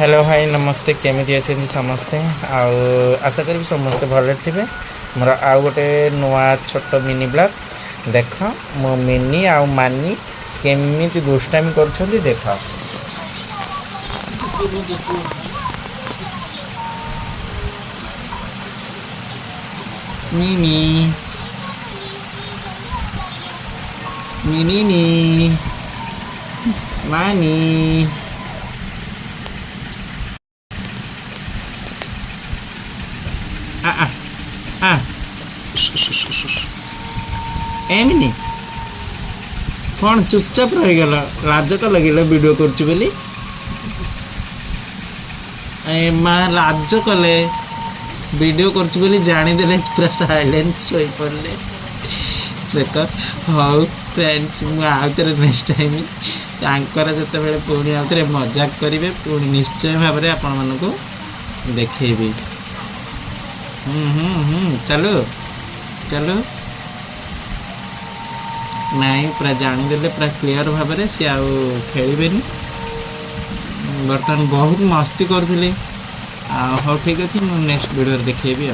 Hello hi नमस्ते केमी अच्छे समस्ते आशा करी समस्ते भले थे मोर आउ गोटे नुआ छोट मिनी ब्लॉग देख मो मिनी आउ मानी केमी दुष्टामी कर देख मिनी मिनी मानी एमनी कौन चुपचाप रहीगल लाज तो लगे वीडियो कर लाज कले वीडियो कर जानीदे पूरा साइलेंस शो पड़े देख हाउ फ्रेंड्स मुझे नेक्स्ट टाइम जो पुणी आउे मजाक करेंगे पुणी निश्चय भाव में आपण मानक देखेबी चलो चलो नहीं पूरा जानीदे पूरा क्लीयर भाव में सी आउ खेल बर्तमान बहुत मस्ती करुले हाँ ठीक अच्छे मुझे नेक्स्ट वीडियो देखेबी।